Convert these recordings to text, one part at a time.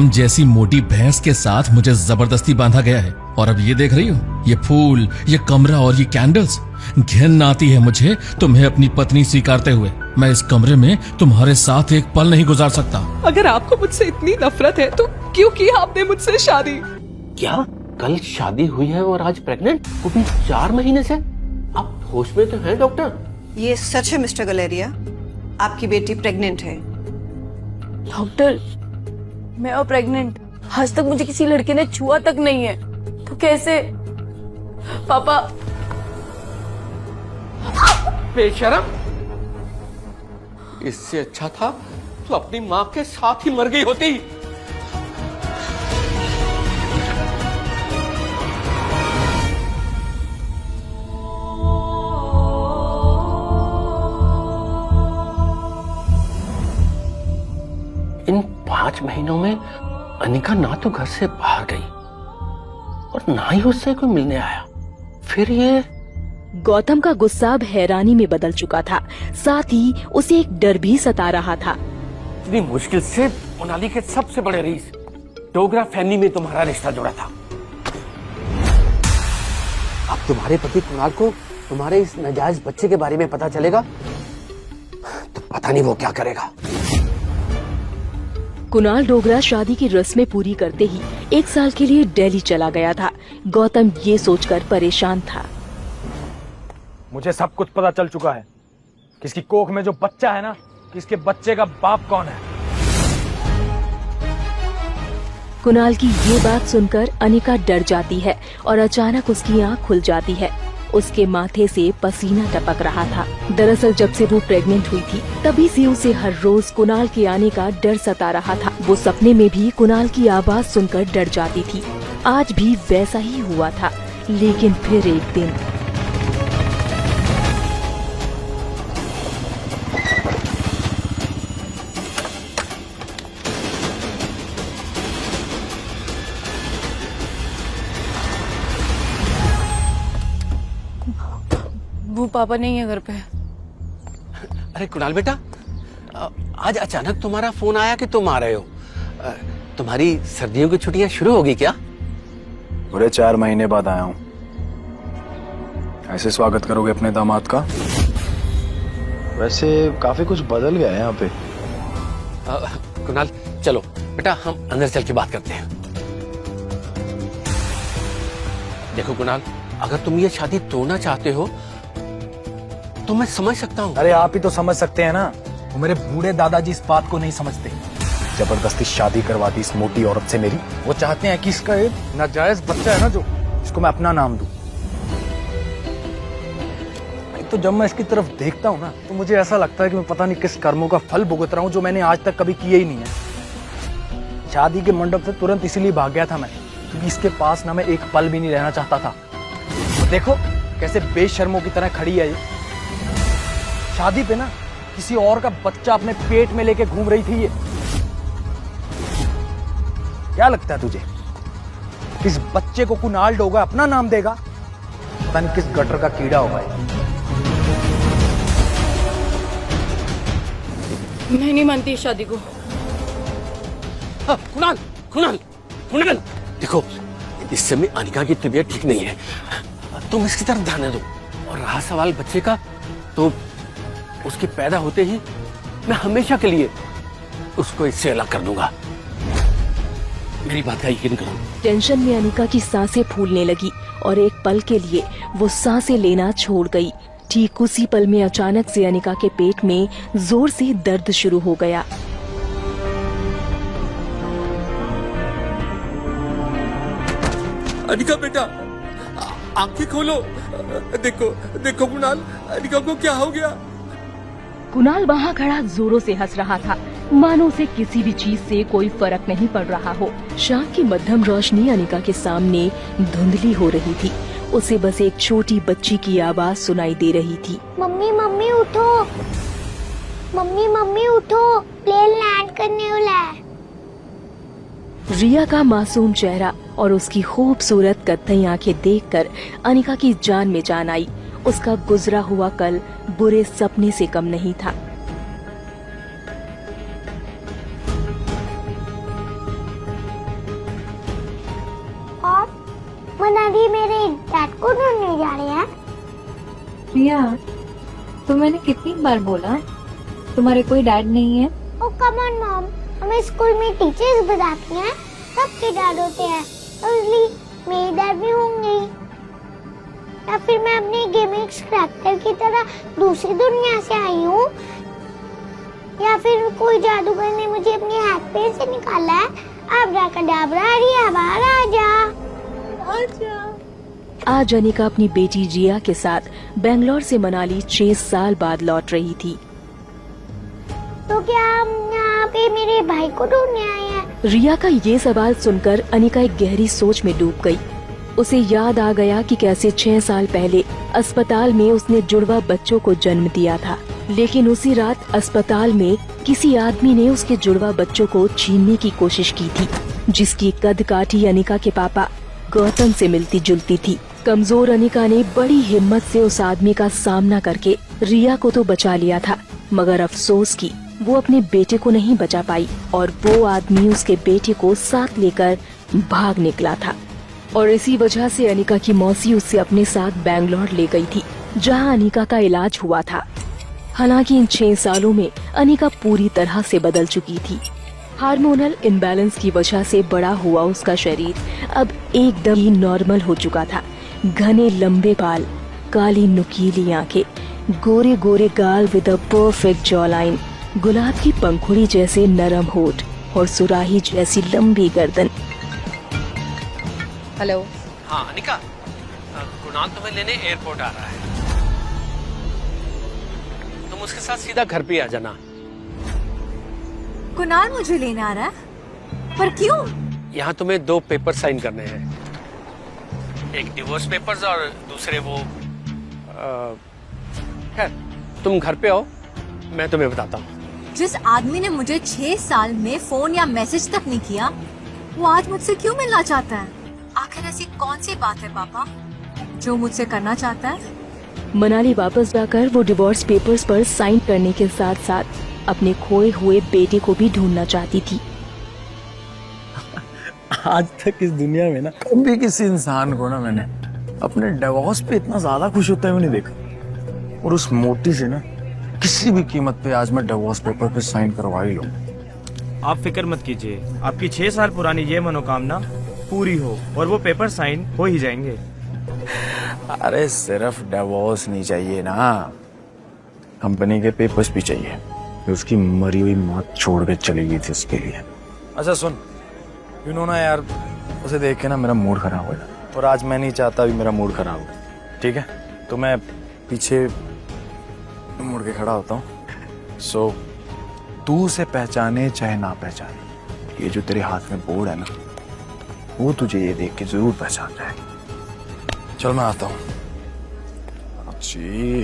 जैसी मोटी भैंस के साथ मुझे जबरदस्ती बांधा गया है, और अब ये देख रही हो, ये फूल, ये कमरा और ये कैंडल्स। घिन आती है मुझे तुम्हें अपनी पत्नी स्वीकारते हुए। मैं इस कमरे में तुम्हारे साथ एक पल नहीं गुजार सकता। अगर आपको मुझसे इतनी नफरत है तो क्यों की आपने मुझसे शादी? क्या कल शादी हुई है और आज प्रेग्नेंट, वो भी 4 महीने से? आप होश में तो हैं डॉक्टर? ये सच है मिस्टर गलेरिया, आपकी बेटी प्रेग्नेंट है। डॉक्टर, मैं और प्रेग्नेंट, आज तक मुझे किसी लड़के ने छुआ तक नहीं है, तो कैसे? पापा। बेशरम, इससे अच्छा था तो अपनी माँ के साथ ही मर गई होती। इन 5 महीनों में अनिका ना तो घर से बाहर गई और ना ही उससे कोई मिलने आया। फिर ये गौतम का गुस्सा अब हैरानी में बदल चुका था, साथ ही उसे एक डर भी सता रहा था। इतनी मुश्किल से मोनाली के सबसे बड़े रीस डोगरा फैमिली में तुम्हारा रिश्ता जोड़ा था। अब तुम्हारे पति कुणाल को तुम्हारे इस नाजायज बच्चे के बारे में पता चलेगा तो पता नहीं वो क्या करेगा। कुणाल डोगरा शादी की रस्में पूरी करते ही 1 साल के लिए दिल्ली चला गया था। गौतम ये सोचकर परेशान था। मुझे सब कुछ पता चल चुका है। किसकी कोख में जो बच्चा है ना, किसके बच्चे का बाप कौन है। कुणाल की ये बात सुनकर अनिका डर जाती है और अचानक उसकी आंख खुल जाती है। उसके माथे से पसीना टपक रहा था। दरअसल जब से वो प्रेग्नेंट हुई थी, तभी से उसे हर रोज कुणाल के आने का डर सता रहा था। वो सपने में भी कुणाल की आवाज सुनकर डर जाती थी। आज भी वैसा ही हुआ था, लेकिन फिर एक दिन वो पापा नहीं है घर पे। अरे कुणाल बेटा, आज अचानक तुम्हारा फोन आया कि तुम आ रहे हो। तुम्हारी सर्दियों की छुट्टियां शुरू होगी क्या? पूरे 4 महीने बाद आया हूँ। ऐसे स्वागत करोगे अपने दामाद का? वैसे काफी कुछ बदल गया है यहाँ पे। कुणाल चलो बेटा, हम अंदर चल के बात करते हैं। देखो कुणाल, अगर तुम ये शादी तोड़ना चाहते हो तो मैं समझ सकता हूँ। अरे आप ही तो समझ सकते हैं ना, वो मेरे बूढ़े दादाजी इस बात को नहीं समझते। जबरदस्ती शादी करवा दी इस मोटी औरत से मेरी। वो चाहते हैं कि इसका एक नाजायज बच्चा है ना, जो इसको मैं अपना नाम दूं। तो जब मैं इसकी तरफ देखता हूँ ना, तो मुझे ऐसा लगता है कि मैं पता नहीं किस कर्मों का फल भुगत रहा हूँ जो मैंने आज तक कभी किए ही नहीं है। शादी के मंडप से तुरंत इसीलिए भाग गया था मैं, क्योंकि इसके पास ना मैं एक पल भी नहीं रहना चाहता था। तो देखो कैसे बेशर्मों की तरह खड़ी है ये। शादी पे ना किसी और का बच्चा अपने पेट में लेके घूम रही थी ये। क्या लगता है तुझे, इस बच्चे को कुणाल डोगरा अपना नाम देगा? पता नहीं किस गटर का कीड़ा होगा ये। मैं नहीं मानती इस शादी को। कुणाल कुणाल कुणाल, देखो इस समय अनिका की तबीयत ठीक नहीं है, तुम इसकी तरफ ध्यान दो। और रहा सवाल बच्चे का, तो उसके पैदा होते ही मैं हमेशा के लिए उसको इससे अलग कर दूंगा। मेरी बात का यकीन करो। टेंशन में अनिका की सांसें फूलने लगी और एक पल के लिए वो सांसें लेना छोड़ गई। ठीक उसी पल में अचानक से अनिका के पेट में जोर से दर्द शुरू हो गया। अनिका बेटा, आंखें खोलो। देखो देखो कुणाल, अनिका को क्या हो गया? कुणाल वहाँ खड़ा जोरों से हंस रहा था, मानो उसे किसी भी चीज से कोई फर्क नहीं पड़ रहा हो। शाम की मध्यम रोशनी अनिका के सामने धुंधली हो रही थी। उसे बस एक छोटी बच्ची की आवाज सुनाई दे रही थी। मम्मी मम्मी उठो, मम्मी मम्मी उठो, प्लेन लैंड करने वाला है। रिया का मासूम चेहरा और उसकी खूबसूरत कत्थई आंखें देखकर अनिका की जान में जान आई। उसका गुजरा हुआ कल बुरे सपने से कम नहीं था। दादी मेरे डैड को ढूंढने जा रहे हैं। रिया, तो मैंने कितनी बार बोला तुम्हारे कोई डैड नहीं है। ओ कम ऑन मॉम, हमें स्कूल में टीचर्स बताती हैं सबके डैड होते हैं, इसलिए मेरे डैड भी होंगे। या फिर मैं अपने गेमिंग करैक्टर की तरह दूसरी दुनिया से आई हूँ, या फिर कोई जादूगर ने मुझे अपने हाथ पैर से निकाला है। अब्राकडाब्रा रिया बाहर आजा। आज अनिका अपनी बेटी रिया के साथ बेंगलोर से मनाली 6 साल बाद लौट रही थी। तो क्या हम यहाँ पे मेरे भाई को ढूंढने आए हैं? रिया का ये सवाल सुनकर अनिका एक गहरी सोच में डूब गई। उसे याद आ गया कि कैसे 6 साल पहले अस्पताल में उसने जुड़वा बच्चों को जन्म दिया था, लेकिन उसी रात अस्पताल में किसी आदमी ने उसके जुड़वा बच्चों को छीनने की कोशिश की थी, जिसकी कद काठी अनिका के पापा गौतम से मिलती जुलती थी। कमजोर अनिका ने बड़ी हिम्मत से उस आदमी का सामना करके रिया को तो बचा लिया था, मगर अफसोस की वो अपने बेटे को नहीं बचा पाई और वो आदमी उसके बेटे को साथ लेकर भाग निकला था। और इसी वजह से अनिका की मौसी उसे अपने साथ बैंगलोर ले गई थी, जहां अनिका का इलाज हुआ था। हालांकि इन 6 सालों में अनिका पूरी तरह से बदल चुकी थी। हार्मोनल इम्बैलेंस की वजह से बड़ा हुआ उसका शरीर अब एकदम ही नॉर्मल हो चुका था। घने लंबे बाल, काली नुकीली आंखें, गोरे गोरे गाल with a perfect jaw line, गुलाब की पंखुड़ी जैसे नरम होठ और सुराही जैसी लंबी गर्दन। हेलो। हाँ अनिका, कुणाल तुम्हें लेने एयरपोर्ट आ रहा है, तुम उसके साथ सीधा घर पे आ जाना। कुणाल मुझे लेने आ रहा है? पर क्यों? यहाँ तुम्हें 2 पेपर साइन करने हैं, एक डिवोर्स पेपर्स और दूसरे वो खैर तुम घर पे आओ, मैं तुम्हें बताता हूँ। जिस आदमी ने मुझे 6 साल में फोन या मैसेज तक नहीं किया, वो आज मुझसे क्यों मिलना चाहता है? आखिर ऐसी कौन सी बात है पापा जो मुझसे करना चाहता है? मनाली वापस जाकर वो डिवोर्स पेपर्स पर साइन करने के साथ साथ अपने खोए हुए बेटे को भी ढूंढना चाहती थी। आज तक इस दुनिया में ना कभी किसी इंसान को ना मैंने अपने डिवोर्स पे इतना ज्यादा खुश होता हुए नहीं देखा। और उस मोटी से ना किसी भी कीमत पे आज मैं डिवोर्स पेपर पे साइन करवा ही लूं। आप फिक्र मत कीजिए, आपकी 6 साल पुरानी ये मनोकामना पूरी हो और वो पेपर साइन हो ही जाएंगे। अरे सिर्फ डिवोर्स नहीं चाहिए ना, कंपनी के पेपर्स भी चाहिए। उसकी मरी हुई माँ छोड़ के चली गई थी उसके लिए। अच्छा सुन, यू नो ना यार, उसे देख के ना मेरा मूड खराब हो गया और आज मैं नहीं चाहता भी मेरा मूड खराब हो। ठीक है, तो मैं पीछे मुड़ के खड़ा होता हूँ। सो तू उसे पहचाने चाहे ना पहचाने, ये जो तेरे हाथ में बोर्ड है ना, वो तुझे ये देख के जरूर पहचान जाए। चल मैं आता हूँ। जी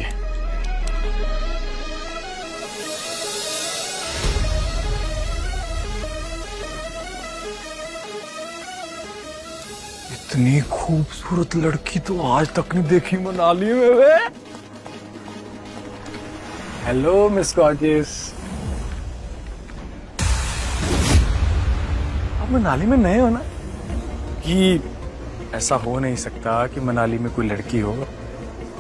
इतनी खूबसूरत लड़की तो आज तक नहीं देखी मनाली में वे। हेलो मिस गॉर्जियस, आप मनाली में नए हो ना? कि ऐसा हो नहीं सकता कि मनाली में कोई लड़की हो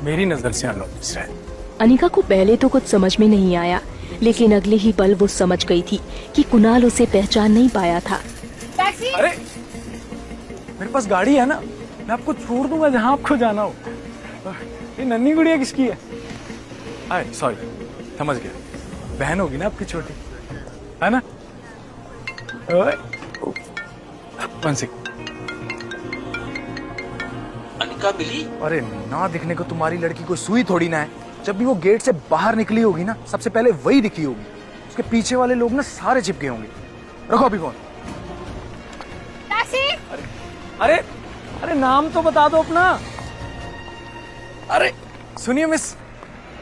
मेरी नजर से अनोटिस रहे। अनिका को पहले तो कुछ समझ में नहीं आया, लेकिन अगले ही पल वो समझ गई थी कि कुणाल उसे पहचान नहीं पाया था। टैक्सी? अरे मेरे पास गाड़ी है ना, मैं आपको छोड़ दूंगा जहां आपको जाना हो। ये नन्ही गुड़िया किसकी है? अरे सॉरी, समझ गया, बहन होगी ना आपकी छोटी, है ना? One second. अनिका मिली? अरे ना दिखने को तुम्हारी लड़की कोई सुई थोड़ी ना है। जब भी वो गेट से बाहर निकली होगी ना, सबसे पहले वही दिखी होगी। उसके पीछे वाले लोग ना सारे चिपके होंगे। रखो अभी फोन। टैक्सी? अरे अरे नाम तो बता दो अपना। अरे सुनिए मिस,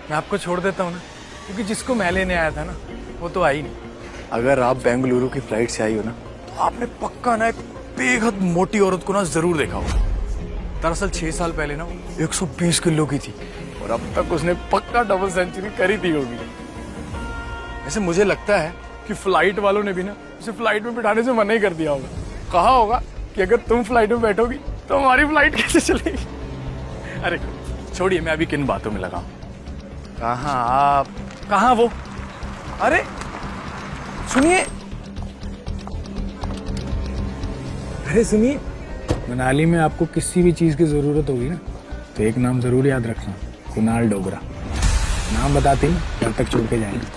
मैं आपको छोड़ देता हूँ ना, क्योंकि जिसको मैं लेने आया था ना वो तो आई नहीं। अगर आप बेंगलुरु की फ्लाइट से आई हो ना, तो आपने पक्का ना एक बेहद मोटी औरत को ना जरूर देखा होगा। दरअसल 6 साल पहले ना 120 किलो की थी और अब तक उसने पक्का डबल सेंचुरी करी दी होगी। वैसे मुझे लगता है कि फ्लाइट वालों ने भी ना उसे फ्लाइट में बिठाने से मना ही कर दिया होगा। कहा होगा कि अगर तुम फ्लाइट में बैठोगी तो हमारी फ्लाइट कैसे चलेगी? अरे छोड़िए, मैं अभी किन बातों में लगा हूं। कहाँ आप, कहाँ वो? अरे सुनिए, अरे सुनिए, मनाली में आपको किसी भी चीज की जरूरत होगी ना, तो एक नाम जरूर याद रखना, कुणाल डोगरा। नाम बताते ही घर तक छोड़ के जाएंगे।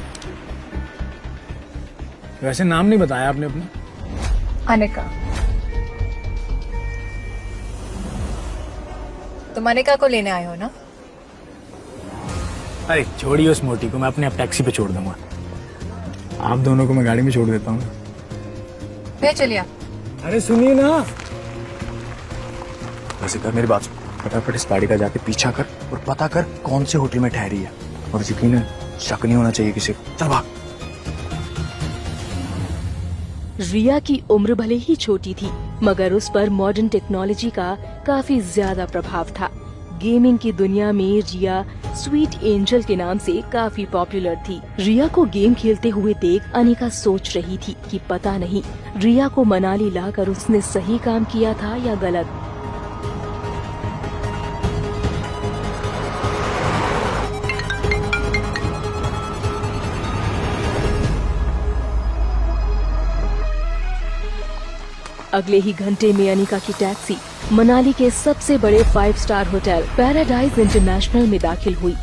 वैसे नाम नहीं बताया आपने अपना। अनिका। तुम अनिका को लेने आए हो ना? अरे छोड़िए उस मोटी को, मैं अपने आप टैक्सी पे छोड़ दूंगा। आप दोनों को मैं गाड़ी में छोड़ देता हूँ। ले चलिए। अरे सुनिए ना, वैसे कर मेरी बात सुन, फटाफट इस गाड़ी का जाके पीछा कर और पता कर कौन से होटल में ठहरी है, और यकीनन शक नहीं होना चाहिए किसी को। चल भाग। रिया की उम्र भले ही छोटी थी, मगर उस पर मॉडर्न टेक्नोलॉजी का काफी ज्यादा प्रभाव था। गेमिंग की दुनिया में रिया स्वीट एंजल के नाम से काफी पॉपुलर थी। रिया को गेम खेलते हुए देख अनिका सोच रही थी कि पता नहीं रिया को मनाली लाकर उसने सही काम किया था या गलत। अगले ही घंटे में अनिका की टैक्सी मनाली के सबसे बड़े 5 स्टार होटल पैराडाइज इंटरनेशनल में दाखिल हुई।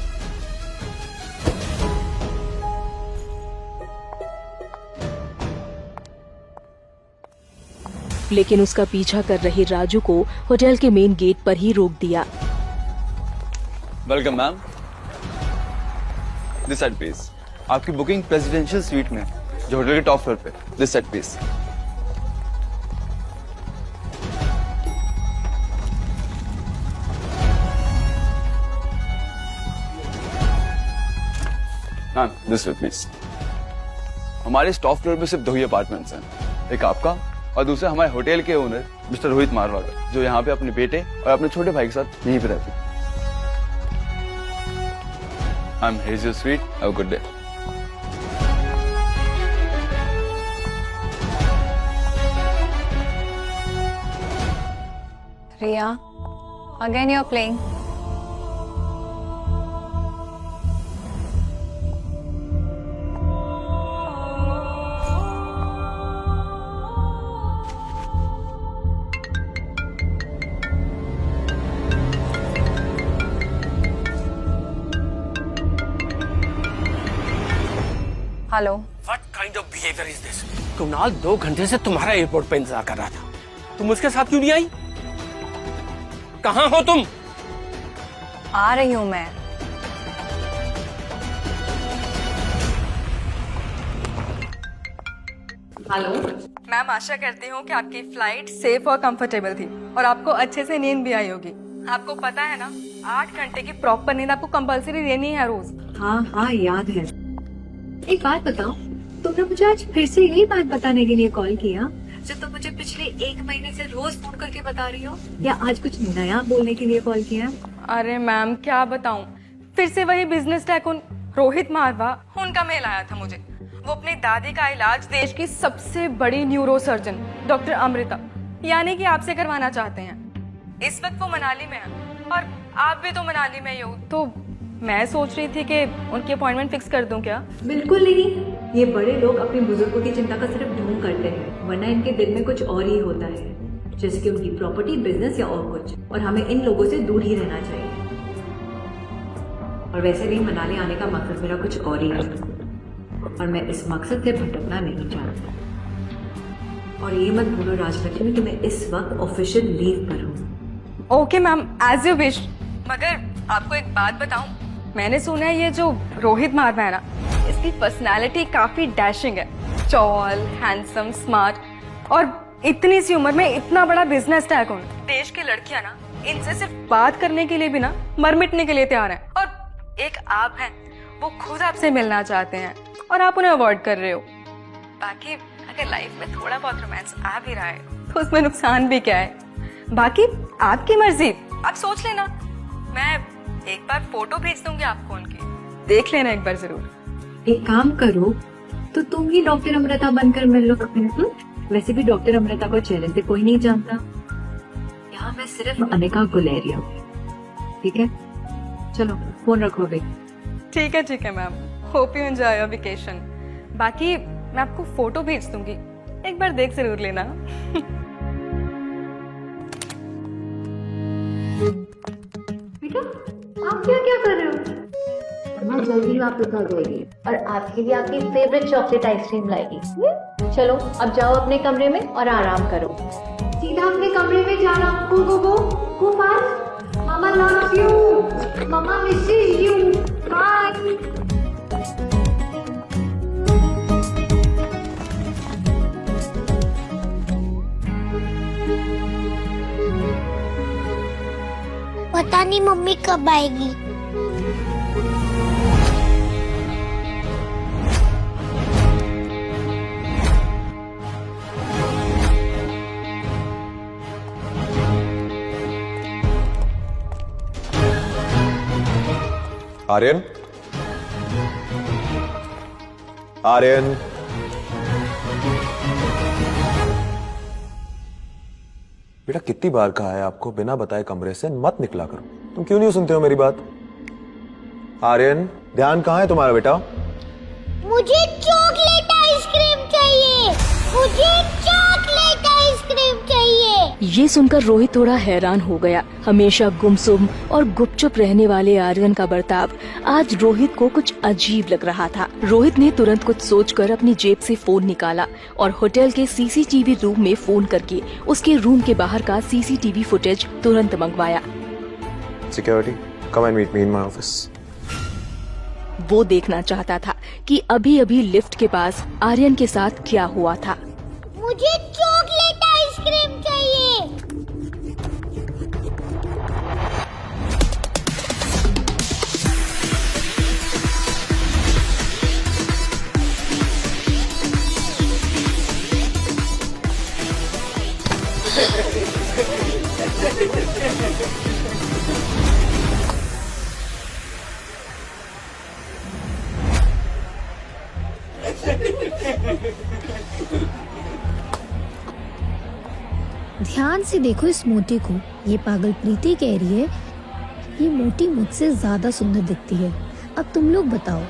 लेकिन उसका पीछा कर रहे राजू को होटल के मेन गेट पर ही रोक दिया। Welcome ma'am, this side please. आपकी बुकिंग प्रेसिडेंशियल स्वीट में, जो होटल के टॉप फ्लोर पे। This side please. Ma'am this way please. हमारे इस टॉप फ्लोर पे सिर्फ 2 ही अपार्टमेंट्स हैं, एक आपका और दूसरा हमारे होटल के ओनर मिस्टर रोहित मारवा का, जो यहाँ पे अपने बेटे और अपने छोटे भाई के साथ यहीं पे रहते हैं। Ma'am here is your suite, have a good day. Riya, again you are playing. Hello. What kind of behavior is this? Kunal 2 घंटे से तुम्हारा एयरपोर्ट पे इंतजार कर रहा था, तुम उसके साथ क्यों नहीं आई? कहाँ हो तुम? आ रही हूँ मैं। हेलो मैम, आशा करती हूँ कि आपकी फ्लाइट सेफ और कंफर्टेबल थी और आपको अच्छे से नींद भी आई होगी। आपको पता है ना, 8 घंटे की प्रॉपर नींद आपको कंपलसरी लेनी है रोज। हाँ हाँ याद है। एक बात बताओ, तुमने मुझे आज फिर से यही बात बताने के लिए कॉल किया जो तुम मुझे पिछले 1 महीने से रोज फोन करके बता रही हो, या आज कुछ नया बोलने के लिए कॉल किया? अरे मैम क्या बताऊं, फिर से वही बिजनेस टाइकून रोहित मारवा, उनका मेल आया था मुझे। वो अपनी दादी का इलाज देश की सबसे बड़ी न्यूरो सर्जन डॉक्टर अमृता यानी कि आपसे करवाना चाहते हैं। इस वक्त वो मनाली में है और आप भी तो मनाली में ही हो, तो मैं सोच रही थी कि उनकी अपॉइंटमेंट फिक्स कर दूं क्या? बिल्कुल नहीं। ये बड़े लोग अपने बुजुर्गों की चिंता का सिर्फ ढोंग करते हैं, वरना इनके दिल में कुछ और ही होता है, जैसे कि उनकी प्रॉपर्टी, बिजनेस या और कुछ। और हमें इन लोगों से दूर ही रहना चाहिए। और वैसे भी मनाली आने का मकसद मेरा कुछ और ही है, और मैं इस मकसद से भटकना नहीं चाहती। और ये मत भूलो राजलक्ष्मी कि मैं इस वक्त ऑफिशियल लीव पर हूँ। Okay ma'am, as you wish. मगर आपको एक बात बताऊं, मैंने सुना है ये जो रोहित मारवा है ना, इसकी पर्सनालिटी काफी डैशिंग है। टॉल, हैंडसम, स्मार्ट और इतनी सी उम्र में इतना बड़ा बिजनेस टाइकून। देश की लड़कियां ना इनसे सिर्फ बात करने के लिए भी ना मर मिटने के लिए तैयार हैं। और एक आप हैं, वो खुद आपसे मिलना चाहते हैं और आप उन्हें अवॉइड कर रहे हो। बाकी अगर लाइफ में थोड़ा बहुत रोमांस आ भी रहा है तो उसमें नुकसान भी क्या है? बाकी आपकी मर्जी, आप सोच लेना। मैं एक बार फोटो भेज दूंगी आपको उनकी, देख लेना एक बार जरूर। एक काम करो, तो तुम ही डॉक्टर अमृता बनकर मिल लो। वैसे भी डॉक्टर अमृता को चेहरे से कोई नहीं जानता। यहाँ मैं सिर्फ अनिका गुलेरिया हूँ, ठीक है? चलो फोन रखो अभी। ठीक है ma'am, hope you enjoy your vacation. बाकी मैं आपको फोटो भेज दूंगी, एक बार देख जरूर लेना। बेटा आप क्या कर रहे हो? मैं जल्दी वापस आ जाएगी और आपके लिए आपकी फेवरेट चॉकलेट आइसक्रीम लाएगी। चलो अब जाओ अपने कमरे में और आराम करो। सीधा अपने कमरे में जाना। Go fast. Mama loves you, mama misses you, bye. पता नहीं मम्मी कब आएगी। आर्यन, आर्यन, बेटा कितनी बार कहा है आपको बिना बताए कमरे से मत निकला करो। तुम क्यों नहीं सुनते हो मेरी बात? आर्यन, ध्यान कहाँ है तुम्हारा बेटा? मुझे चॉकलेट आइसक्रीम चाहिए, मुझे चॉकलेट आइसक्रीम चाहिए। ये सुनकर रोहित थोड़ा हैरान हो गया। हमेशा गुमसुम और गुपचुप रहने वाले आर्यन का बर्ताव आज रोहित को कुछ अजीब लग रहा था। रोहित ने तुरंत कुछ सोचकर अपनी जेब से फोन निकाला और होटल के सीसीटीवी रूम में फोन करके उसके रूम के बाहर का सीसीटीवी फुटेज तुरंत मंगवाया। Security, come and meet me in my office. वो देखना चाहता था कि अभी अभी लिफ्ट के पास आर्यन के साथ क्या हुआ था। मुझे चॉकलेट आइसक्रीम चाहिए। ध्यान से देखो इस मोटी को। ये पागल प्रीति कह रही है ये मोटी मुझसे ज्यादा सुंदर दिखती है। अब तुम लोग बताओ,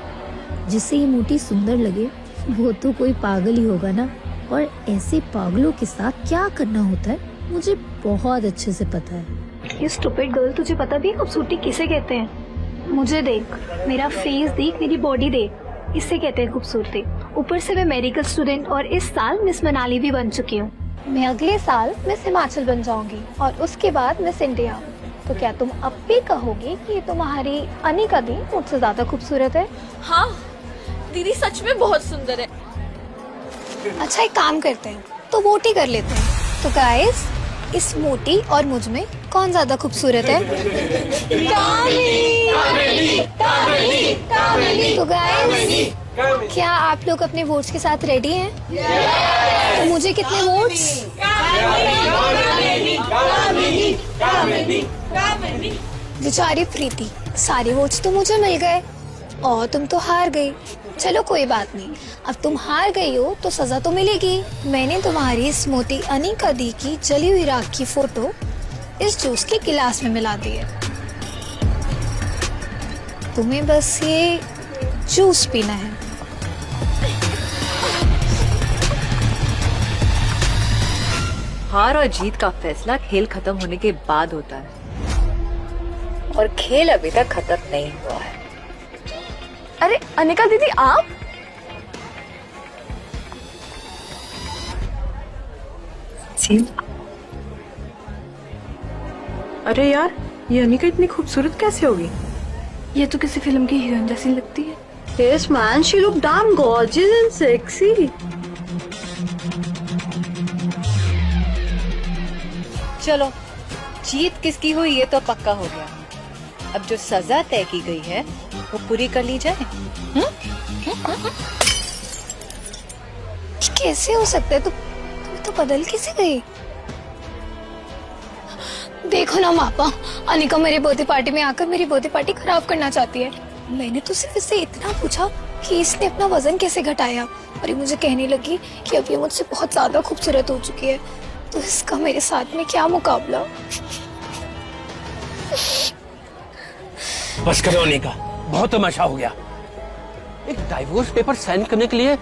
जिससे ये मोटी सुंदर लगे वो तो कोई पागल ही होगा ना। और ऐसे पागलों के साथ क्या करना होता है मुझे बहुत अच्छे से पता है। ये स्टूपिड गर्ल, तुझे पता भी है खूबसूरती किसे कहते हैं? मुझे देख, मेरा फेस देख, मेरी बॉडी देख, इससे कहते हैं खूबसूरती। ऊपर से मैं मेडिकल स्टूडेंट और इस साल मिस मनाली भी बन चुकी हूँ। मैं अगले साल मिस हिमाचल बन जाऊंगी और उसके बाद मिस इंडिया। तो क्या तुम अब भी कहोगे कि तुम्हारी अनिका दी मुझसे ज्यादा खूबसूरत है? हाँ दीदी सच में बहुत सुंदर है। अच्छा एक काम करते हैं, तो वोट ही कर लेते हैं। तो गाइस, इस मोटी और मुझ में कौन ज्यादा खूबसूरत है? तो गाइस, क्या आप लोग अपने वोट्स के साथ रेडी हैं? तो मुझे कितने वोट्स? बेचारी प्रीति, सारे वोट्स तो मुझे मिल गए और तुम तो हार गई। चलो कोई बात नहीं, अब तुम हार गई हो तो सजा तो मिलेगी। मैंने तुम्हारी इस मोटी अनिका दी की जली हुई राख की फोटो इस जूस के गिलास में मिला दी है। तुम्हें बस ये जूस पीना है। हार और जीत का फैसला खेल खत्म होने के बाद होता है और खेल अभी तक खत्म नहीं हुआ है। अरे अनिका दीदी आप? अरे यार, ये अनिका इतनी खूबसूरत कैसे होगी? ये तो किसी फिल्म की हीरोइन जैसी लगती है। Yes man, she look damn gorgeous and sexy. चलो जीत किसकी हुई ये तो पक्का हो गया। अब जो सजा तय की गई है वो पूरी कर ली जाए। कैसे हो सकता है? तुम तो बदल कैसे गई? देखो ना मापा, अनिका मेरी बर्थडे पार्टी में आकर मेरी बर्थडे पार्टी खराब करना चाहती है। मैंने तो सिर्फ इससे इतना पूछा कि इसने अपना वजन कैसे घटाया और ये मुझे कहने लगी कि अब ये मुझसे बहुत ज्यादा खूबसूरत हो चुकी है। तो इसका मेरे साथ में क्या मुकाबला। बस करो अनिका, बहुत तमाशा हो गया। एक डाइवोर्स पेपर साइन करने के लिए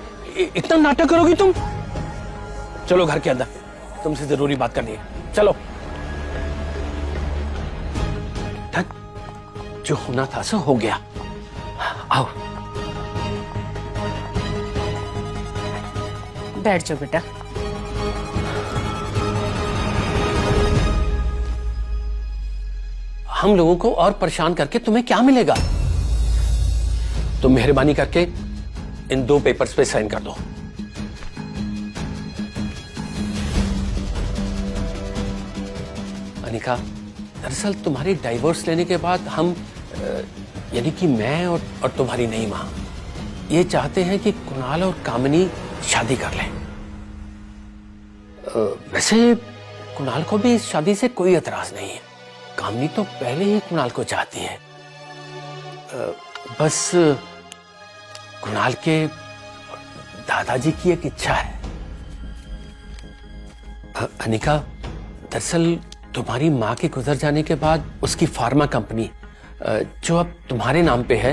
इतना नाटक करोगी तुम? चलो घर के अंदर, तुमसे जरूरी बात करनी है। चलो। जो होना था सो हो गया। आओ बैठ जाओ बेटा। हम लोगों को और परेशान करके तुम्हें क्या मिलेगा? तुम मेहरबानी करके इन 2 पेपर्स पे साइन कर दो। अनिका, दरअसल तुम्हारी डाइवोर्स लेने के बाद हम यानी कि मैं और तुम्हारी नई मां ये चाहते हैं कि कुणाल और कामिनी शादी कर लें। वैसे कुणाल को भी इस शादी से कोई एतराज नहीं है। कामिनी तो पहले ही कुणाल को चाहती है। बस कुणाल के दादाजी की एक इच्छा है। अनिका, दरअसल तुम्हारी माँ के गुजर जाने के बाद उसकी फार्मा कंपनी जो अब तुम्हारे नाम पे है,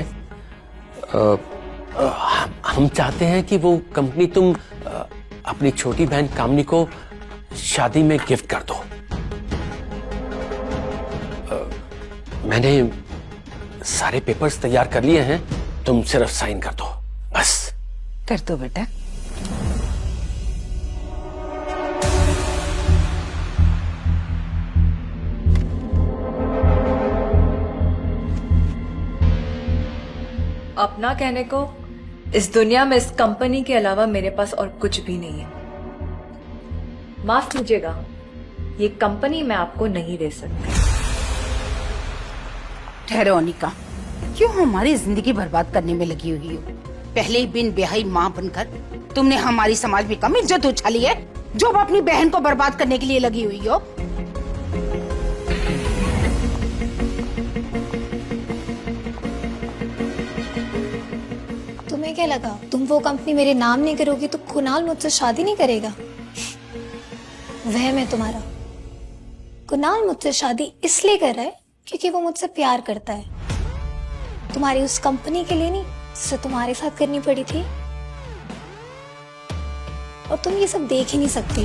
हम चाहते हैं कि वो कंपनी तुम अपनी छोटी बहन कामिनी को शादी में गिफ्ट कर दो। मैंने सारे पेपर्स तैयार कर लिए हैं, तुम सिर्फ साइन कर दो बस। कर दो बेटा। अपना कहने को इस दुनिया में इस कंपनी के अलावा मेरे पास और कुछ भी नहीं है। माफ कीजिएगा, ये कंपनी मैं आपको नहीं दे सकती। ठहरो अनिका, क्यों हमारी जिंदगी बर्बाद करने में लगी हुई हो? पहले ही बिन ब्याही माँ बनकर तुमने हमारी समाज में कम इज्जत उछाली है, जो अब अपनी बहन को बर्बाद करने के लिए लगी हुई हो। तुम्हें क्या लगा तुम वो कंपनी मेरे नाम नहीं करोगी तो कुणाल मुझसे शादी नहीं करेगा? वह मैं तुम्हारा। कुणाल मुझसे शादी इसलिए कर रहा है क्योंकि वो मुझसे प्यार करता है, तुम्हारी उस कंपनी के लिए नहीं जिसे तुम्हारे साथ करनी पड़ी थी। और तुम ये सब देख ही नहीं सकती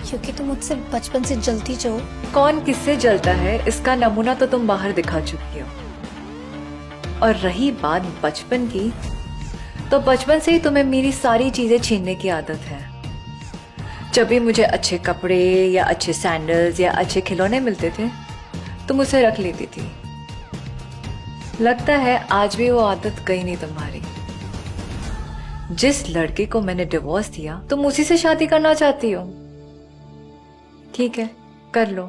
क्योंकि तुम मुझसे बचपन से जलती जो। कौन किससे जलता है इसका नमूना तो तुम बाहर दिखा चुकी हो। और रही बात बचपन की, तो बचपन से ही तुम्हें मेरी सारी चीजें छीनने की आदत है। जब भी मुझे अच्छे कपड़े या अच्छे सैंडल्स या अच्छे खिलौने मिलते थे तुम उसे रख लेती थी। लगता है आज भी वो आदत गई नहीं तुम्हारी। जिस लड़के को मैंने डिवोर्स दिया तुम उसी से शादी करना चाहती हो। ठीक है, कर लो,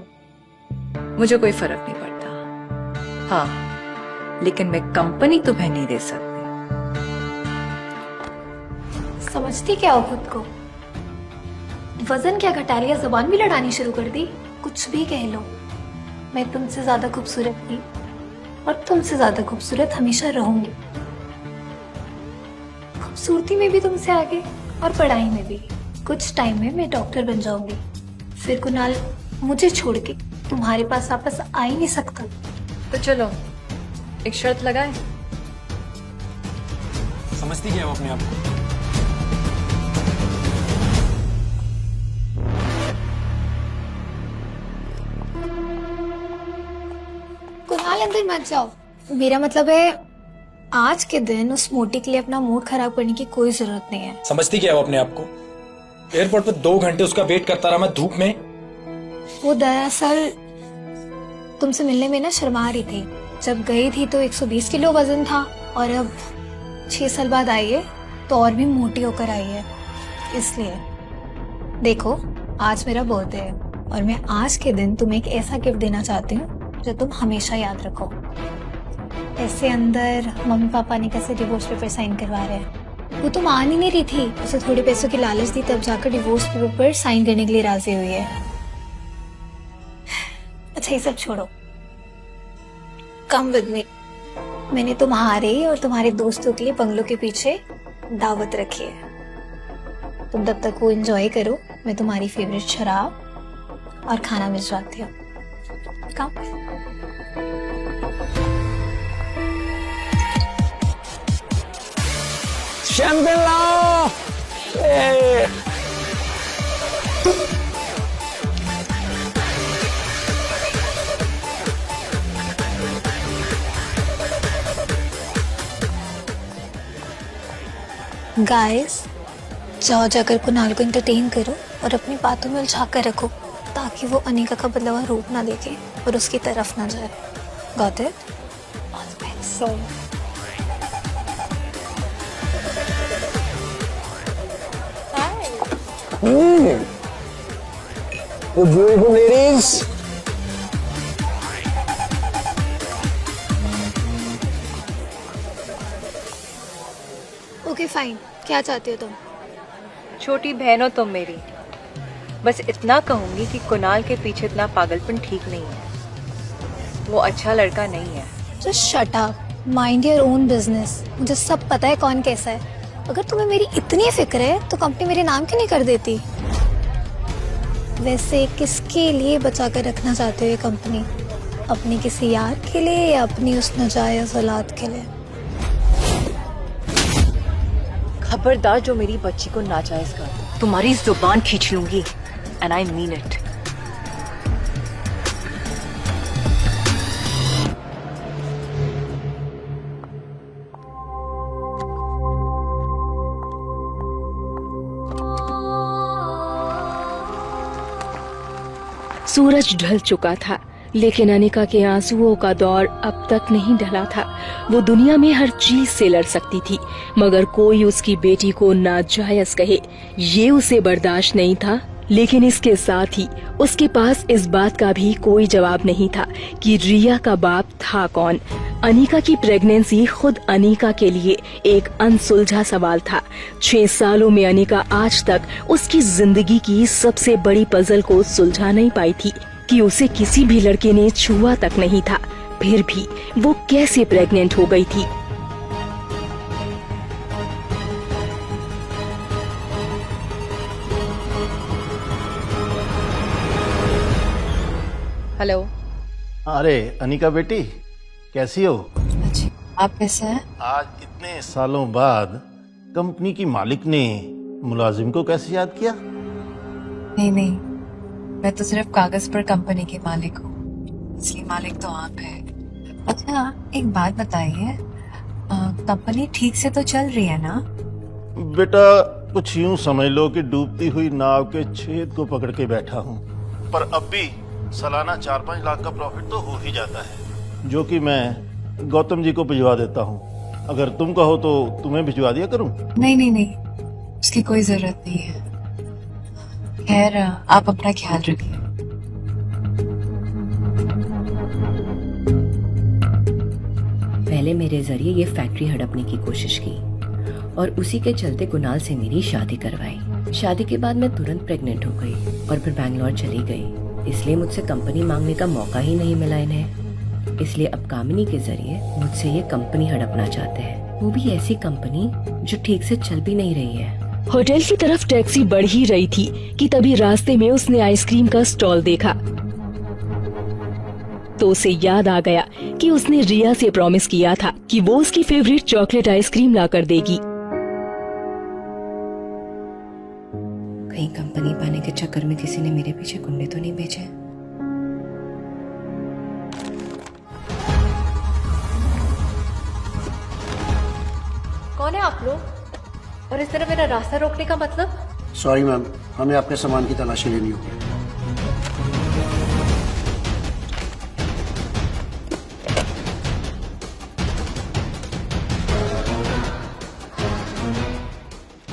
मुझे कोई फर्क नहीं पड़ता। हाँ, लेकिन मैं कंपनी तुम्हें नहीं दे सकती। समझती क्या हो खुद को? वजन क्या घटा लिया, जुबान भी लड़ानी शुरू कर दी। कुछ भी कह लो, मैं तुमसे ज्यादा खूबसूरत थी और तुमसे ज्यादा खूबसूरत हमेशा रहूंगी। खूबसूरती में भी तुमसे आगे और पढ़ाई में भी। कुछ टाइम में मैं डॉक्टर बन जाऊंगी। फिर कुणाल मुझे छोड़ के तुम्हारे पास वापस आ ही नहीं सकता। तो चलो एक शर्त लगाए। समझती क्या है वो अपने आप को? कुणाल अंदर मत जाओ। मेरा मतलब है आज के दिन उस मोटी के लिए अपना मूड खराब करने की कोई जरूरत नहीं है। समझती क्या है वो अपने आप को? एयरपोर्ट पर 2 घंटे उसका वेट करता रहा मैं धूप में। वो दरअसल तुमसे मिलने में ना शर्मा रही थी। जब गई थी तो 120 किलो वजन था और अब 6 साल बाद आई है तो और भी मोटी होकर आई है। इसलिए देखो, आज मेरा बर्थडे है और मैं आज के दिन तुम्हें एक ऐसा गिफ्ट देना चाहती हूँ जो तुम हमेशा याद रखो। ऐसे अंदर मम्मी पापा ने कैसे डिवोर्स पेपर साइन करवा रहे हैं। वो तो मान ही नहीं रही थी, उसे थोड़े पैसों की लालच दी तब जाकर डिवोर्स पेपर साइन करने के लिए राजी हुई है। अच्छा ये सब छोड़ो, कम विद मी। मैंने तुम्हारे और तुम्हारे दोस्तों के लिए बंगलों के पीछे दावत रखी है। तुम तब तक वो एंजॉय करो। मैं तुम्हारी फेवरेट शराब और खाना भिजवाती हूँ। कम शैंपेन लाओ। गाइस, जाओ जाकर कुणाल को एंटरटेन करो और अपनी बातों में उलझा कर रखो ताकि वो अनिका का बदला हुआ रूप ना देखे और उसकी तरफ ना जाए। Got it? So beautiful ladies, okay fine, क्या चाहती हो तुम? छोटी बहन हो तुम मेरी। बस इतना कहूंगी कि कुणाल के पीछे इतना पागलपन ठीक नहीं है। वो अच्छा लड़का नहीं है। Just shut up, mind your own business. मुझे सब पता है कौन कैसा है। अगर तुम्हें मेरी इतनी फिक्र है तो कंपनी मेरे नाम क्यों नहीं कर देती? वैसे किसके लिए बचा कर रखना चाहते हो ये कंपनी? अपनी किसी यार के लिए या अपनी उस नाजायज औलाद के लिए? खबरदार जो मेरी बच्ची को नाजायज कर, तुम्हारी जुबान खींच लूंगी। And I mean it. सूरज ढल चुका था, लेकिन अनिका के आंसुओं का दौर अब तक नहीं ढला था। वो दुनिया में हर चीज से लड़ सकती थी, मगर कोई उसकी बेटी को नाजायज कहे ये उसे बर्दाश्त नहीं था। लेकिन इसके साथ ही उसके पास इस बात का भी कोई जवाब नहीं था कि रिया का बाप था कौन। अनिका की प्रेगनेंसी खुद अनिका के लिए एक अनसुलझा सवाल था। 6 सालों में अनिका आज तक उसकी जिंदगी की सबसे बड़ी पजल को सुलझा नहीं पाई थी कि उसे किसी भी लड़के ने छुआ तक नहीं था। फिर भी वो कैसे प्रेग्नेंट हो गई थी? हेलो। अरे अनिका बेटी, कैसी हो? अच्छा, आप कैसे हैं? आज इतने सालों बाद कंपनी की मालिक ने मुलाजिम को कैसे याद किया? नहीं नहीं, मैं तो सिर्फ कागज पर कंपनी की मालिक हूँ, असली मालिक तो आप हैं। अच्छा, एक बात बताइए, कंपनी ठीक से तो चल रही है ना? बेटा कुछ यूं समझ लो कि डूबती हुई नाव के छेद को पकड़ के बैठा हूँ, पर अब भी सालाना 4-5 लाख का प्रॉफिट तो हो ही जाता है, जो कि मैं गौतम जी को भिजवा देता हूँ। अगर तुम कहो तो तुम्हें भिजवा दिया करूँ? नहीं नहीं नहीं, उसकी कोई जरूरत नहीं है। खैर, आप अपना ख्याल रखिए। पहले मेरे जरिए ये फैक्ट्री हड़पने की कोशिश की और उसी के चलते कुणाल से मेरी शादी करवाई। शादी के बाद मैं तुरंत प्रेग्नेंट हो गई और फिर बैंगलोर चली गई। इसलिए मुझसे कंपनी मांगने का मौका ही नहीं मिला इन्हें। इसलिए अब कामिनी के जरिए मुझसे ये कंपनी हड़पना चाहते हैं, वो भी ऐसी कंपनी जो ठीक से चल भी नहीं रही है। होटल की तरफ टैक्सी बढ़ ही रही थी कि तभी रास्ते में उसने आइसक्रीम का स्टॉल देखा तो उसे याद आ गया कि उसने रिया से प्रॉमिस किया था कि वो उसकी फेवरेट चॉकलेट आइसक्रीम ला कर देगी। कहीं कंपनी पाने के चक्कर में किसी ने मेरे पीछे कुंडे तो नहीं भेजे? कौन है आप लोग? और इस तरह मेरा रास्ता रोकने का मतलब? सॉरी मैम, हमें आपके सामान की तलाशी लेनी होगी।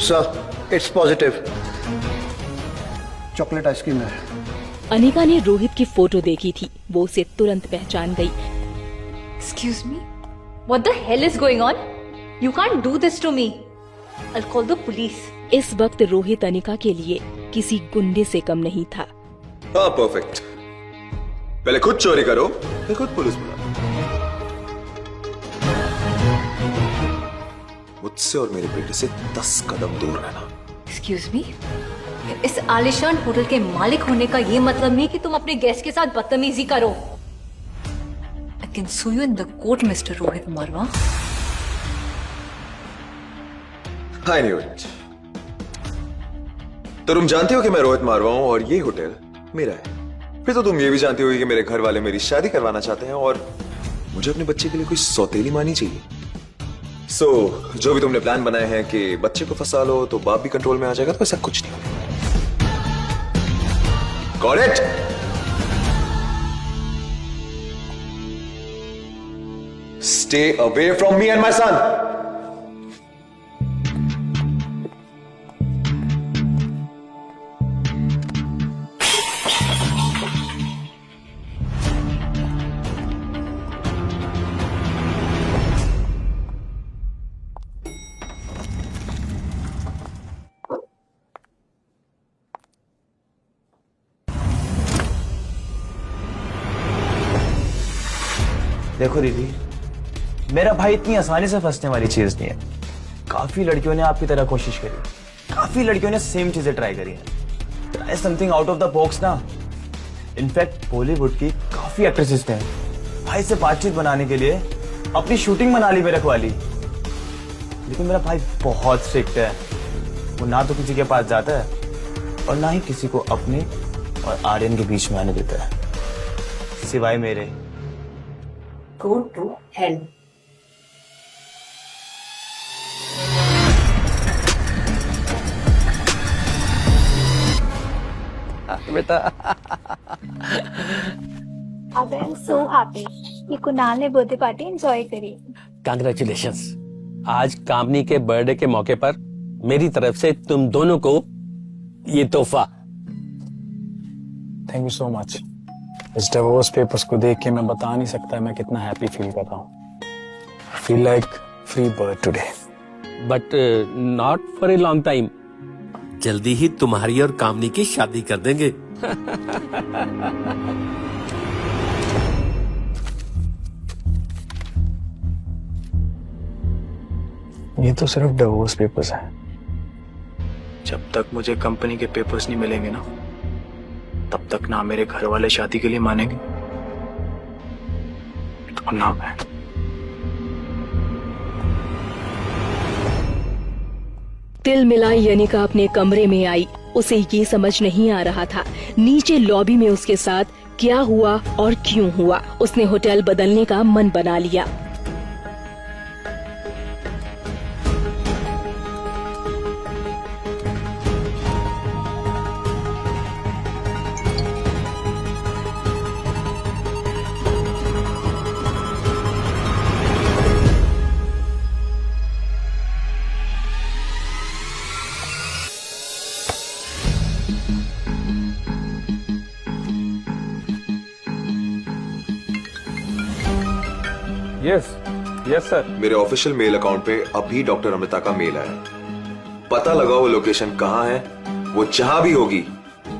Sir, it's positive. Chocolate ice cream है। अनिका ने रोहित की फोटो देखी थी, वो उसे तुरंत पहचान गई। Excuse me? What the hell is going on? You can't do this to me. I'll call the police. इस वक्त रोहित अनिका के लिए किसी गुंडे से कम नहीं था। हाँ, परफेक्ट। पहले खुद चोरी करो, फिर खुद पुलिस बुलाओ। मुझसे और मेरे बेटे से 10 कदम दूर रहना। Excuse me? इस आलिशान होटल के मालिक होने का ये मतलब नहीं कि तुम अपने गेस्ट के साथ बदतमीजी करो। I can sue you in the court Mister Rohit Marwah. हाय न्यूज। तो तुम जानती हो कि मैं रोहित मारवा हूं और ये होटल मेरा है। फिर तो तुम ये भी जानती होगी कि मेरे घर वाले मेरी शादी करवाना चाहते हैं और मुझे अपने बच्चे के लिए कोई सौतेली मानी चाहिए। सो जो भी तुमने प्लान बनाए हैं कि बच्चे को फंसा लो तो बाप भी कंट्रोल में आ जाएगा, तो ऐसा कुछ नहीं होगा। Got it? Stay away from me and my son. देखो दीदी, मेरा भाई इतनी आसानी से फंसने वाली चीज नहीं है। काफी लड़कियों ने आपकी तरह कोशिश करी, काफी लड़कियों ने सेम चीजें ट्राई करी हैं। Try something out of the box ना। इनफैक्ट बॉलीवुड की काफी एक्ट्रेसेस ने भाई से बातचीत बनाने के लिए अपनी शूटिंग मनाली में रखवा ली। लेकिन मेरा भाई बहुत स्ट्रिक्ट है। वो ना तो किसी के पास जाता है और ना ही किसी को अपने और आर्यन के बीच में आने देता है, सिवाय मेरे। Go to hell. बेटा अब आई एम सो हैप्पी कि कुणाल ने बर्थडे पार्टी एंजॉय करी। कांग्रेचुलेशंस। आज कामनी के बर्थडे के मौके पर मेरी तरफ से तुम दोनों को ये तोहफा। Thank you so much. इस डिवोर्स पेपर्स को देख के मैं बता नहीं सकता मैं कितना हैप्पी फील कर रहा हूँ। Feel like free bird today. But not for a long time. जल्दी ही तुम्हारी और कामनी की शादी कर देंगे। ये तो सिर्फ डिवोर्स पेपर्स हैं। जब तक मुझे कंपनी के पेपर्स नहीं मिलेंगे ना, तब तक ना मेरे घर वाले शादी के लिए मानेंगे तो ना मैं। तिल मिलाई यनिका अपने कमरे में आई। उसे ये समझ नहीं आ रहा था नीचे लॉबी में उसके साथ क्या हुआ और क्यों हुआ। उसने होटल बदलने का मन बना लिया। Yes sir. मेरे ऑफिशियल मेल अकाउंट पे अभी डॉक्टर अमृता का मेल आया। पता लगा वो लोकेशन कहाँ है। वो जहां भी होगी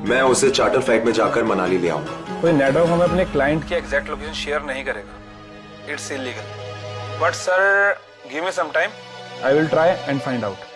मैं उसे चार्टर फ्लाइट में जाकर मनाली ले आऊंगा। कोई नेटवर्क हमें अपने क्लाइंट की एग्जैक्ट लोकेशन शेयर नहीं करेगा। It's illegal. But sir give me some time, I will try and find out.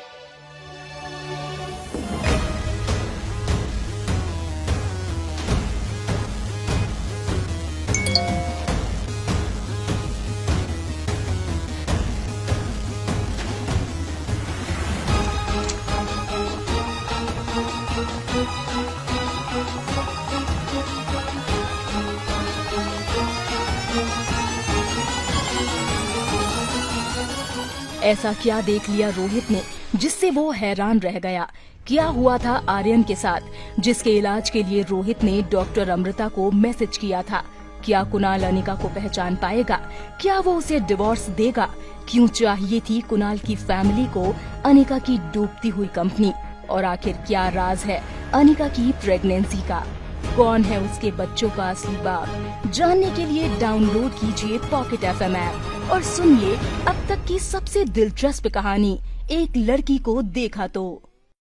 ऐसा क्या देख लिया रोहित ने जिससे वो हैरान रह गया। क्या हुआ था आर्यन के साथ जिसके इलाज के लिए रोहित ने डॉक्टर अमृता को मैसेज किया था। क्या कुणाल अनिका को पहचान पाएगा? क्या वो उसे डिवोर्स देगा? क्यों चाहिए थी कुणाल की फैमिली को अनिका की डूबती हुई कंपनी? और आखिर क्या राज है अनिका की प्रेगनेंसी का? कौन है उसके बच्चों का असली बाप? जानने के लिए डाउनलोड कीजिए पॉकेट FM ऐप और सुनिए अब तक की सबसे दिलचस्प कहानी, एक लड़की को देखा तो।